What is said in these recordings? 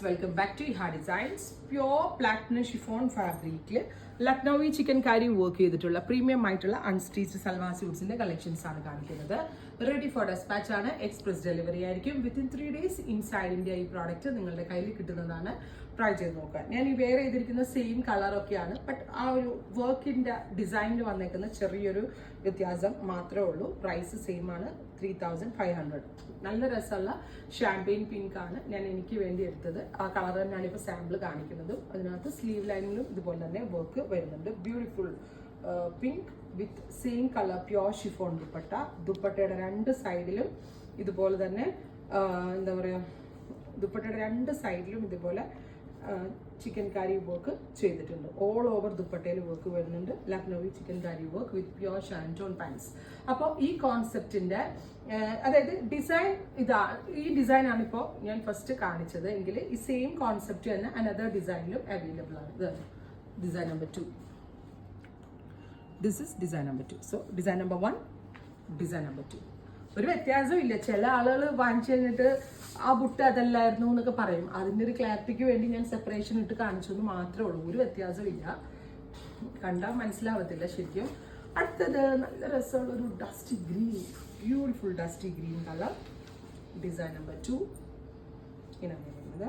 Welcome back to Iha designs. Pure platinum chiffon ഫാബ്രിക്കിൽ Lucknowi chikankari work ചെയ്തിട്ടുള്ള premium ആയിട്ടുള്ള unstitched salwar സ്യൂട്ട്സിന്റെ കളക്ഷൻസ് ആണ് കാണിക്കുന്നത്. റെഡി ഫോർ ഡെസ്പാച്ച് ആണ്. എക്സ്പ്രസ് ഡെലിവറി ആയിരിക്കും. വിത്തിൻ 3 days ഇൻസൈഡ് ഇന്ത്യ ഈ പ്രോഡക്റ്റ് നിങ്ങളുടെ കയ്യിൽ കിട്ടുന്നതാണ്. ട്രൈ ചെയ്ത് നോക്കുക. ഞാൻ ഈ വെയർ ചെയ്തിരിക്കുന്ന സെയിം കളറൊക്കെയാണ്, ബട്ട് ആ ഒരു വർക്കിന്റെ ഡിസൈനിൽ വന്നേക്കുന്ന ചെറിയൊരു വ്യത്യാസം മാത്രമേ ഉള്ളൂ. പ്രൈസ് സെയിം ആണ്, 3500. നല്ല രസമുള്ള ഷാമ്പെയിൻ പിങ്ക് ആണ് ഞാൻ എനിക്ക് വേണ്ടി എടുത്തത്. ആ കളർ തന്നെയാണ് ഇപ്പോൾ സാമ്പിൾ കാണിക്കുന്നതും. അതിനകത്ത് സ്ലീവ് ലൈനിലും ഇതുപോലെ തന്നെ വർക്ക് വരുന്നുണ്ട്. Beautiful pink with same colour pure chiffon dupatta. ദുപ്പട്ടയുടെ 2 സൈഡിലും ഇതുപോലെ തന്നെ എന്താ പറയുക, ദുപ്പട്ടയുടെ 2 സൈഡിലും ഇതുപോലെ ചിക്കൻ കാരി വർക്ക് ചെയ്തിട്ടുണ്ട്. ഓൾ ഓവർ ദുപ്പട്ടയിൽ വർക്ക് വരുന്നുണ്ട്. Lucknowi chikankari work with pure shantoon pants. അപ്പോൾ ഈ കോൺസെപ്റ്റിന്റെ അതായത് ഡിസൈൻ ഈ ഡിസൈൻ ആണ് ഇപ്പോൾ ഞാൻ ഫസ്റ്റ് കാണിച്ചത് എങ്കിൽ ഈ സെയിം കോൺസെപ്റ്റ് തന്നെ അനദർ ഡിസൈനിലും അവൈലബിൾ ആണ്. ഇത് design number 2. This is design number 2. So design number 1, design number 2. ഒരു വ്യത്യാസവും ഇല്ല. ചില ആളുകൾ വാങ്ങിച്ചു കഴിഞ്ഞിട്ട് ആ ബുട്ട് അതല്ലായിരുന്നു എന്നൊക്കെ പറയും. അതിൻ്റെ ഒരു ക്ലാരിറ്റിക്ക് വേണ്ടി ഞാൻ സെപ്പറേഷൻ ഇട്ട് കാണിച്ചു എന്ന് മാത്രമേ ഉള്ളൂ. ഒരു വ്യത്യാസവും ഇല്ല. കണ്ടാൽ മനസ്സിലാവത്തില്ല ശരിക്കും. അടുത്തത് നല്ല രസമുള്ള ഒരു dusty green, beautiful dusty green colour. Design number 2 ഇങ്ങനെ വരുന്നത്.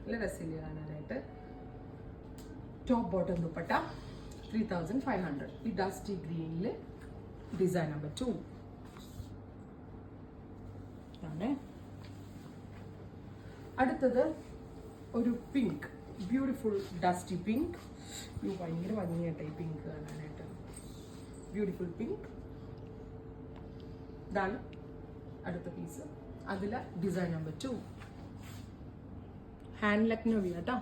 നല്ല രസമില്ല കാണാനായിട്ട്. Top bottom dupatta 3500. ഈ ഡസ്റ്റി ഗ്രീനിൽ ഡിസൈൻ നമ്പർ 2 ആണ്. അടുത്തത് ഒരു പിങ്ക്, ബ്യൂട്ടിഫുൾ ഡസ്റ്റി പിങ്ക്. ഭയങ്കര ഭംഗിയായിട്ട് ഈ പിങ്ക് കാണാനായിട്ട്. Beautiful pink. ഇതാണ് അടുത്ത പീസ്. അതിൽ ഡിസൈൻ നമ്പർ 2 ഹാൻഡ് ലക്നൌവി കേട്ടോ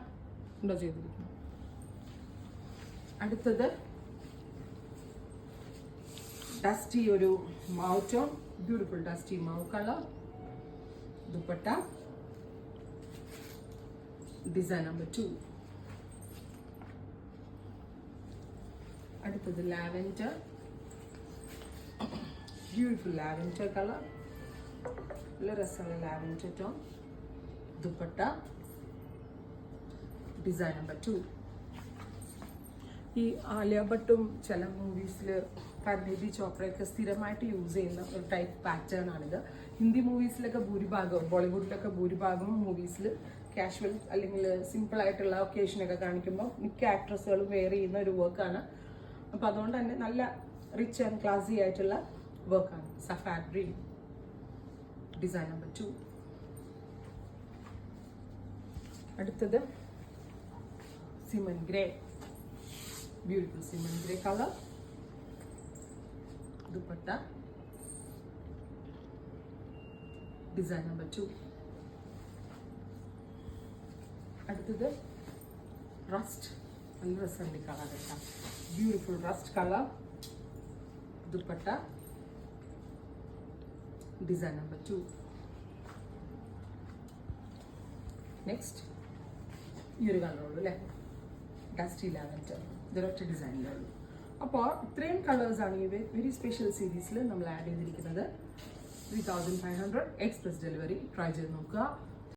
ഉണ്ടോ ചെയ്തിരിക്കുന്നു. അടുത്തത് ഡസ്റ്റി ഒരു mauve tone, beautiful dusty mauve colour dupatta. Design number 2. അടുത്തത് ലാവൻഡർ, ബ്യൂട്ടിഫുൾ ലാവൻഡർ കളർ. നല്ല രസമുള്ള lavender tone dupatta. Design number 2. ഈ ആലിയ ഭട്ടും ചില മൂവീസിൽ പരിണീതി ചോപ്രയൊക്കെ സ്ഥിരമായിട്ട് യൂസ് ചെയ്യുന്ന ഒരു ടൈപ്പ് പാറ്റേൺ ആണിത്. ഹിന്ദി മൂവീസിലൊക്കെ ഭൂരിഭാഗവും, ബോളിവുഡിലൊക്കെ ഭൂരിഭാഗവും മൂവീസിൽ കാഷ്വൽ അല്ലെങ്കിൽ സിമ്പിൾ ആയിട്ടുള്ള ഒക്കേഷനൊക്കെ കാണിക്കുമ്പോൾ മിക്ക ആക്ട്രസുകളും വെയർ ചെയ്യുന്ന ഒരു വർക്കാണ്. അപ്പോൾ അതുകൊണ്ട് തന്നെ നല്ല റിച്ച് ആൻഡ് ക്ലാസി ആയിട്ടുള്ള വർക്കാണ്. സഫാർ ഗ്രീൻ. Design number 2. അടുത്തത് സിമൻ grey, beautiful സിമൻ grey colour dupatta. Design number 2. അടുത്തത് റസ്റ്റ്, നല്ല രസമുണ്ട് കളർ കേട്ടോ. Beautiful rest colour dupatta. Design number 2. Next ഈ ഒരു കളറുള്ളൂ അല്ലേ, ഡസ്റ്റി ലാവൻഡർ. ഇതൊരൊറ്റ ഡിസൈനിലേ ഉള്ളൂ. അപ്പോൾ ഇത്രയും കളേഴ്സാണ് ഈ വെരി സ്പെഷ്യൽ സീരീസിൽ നമ്മൾ ആഡ് ചെയ്തിരിക്കുന്നത്. 3500 എക്സ്പ്രസ് ഡെലിവറി. ട്രൈ ചെയ്ത് നോക്കുക.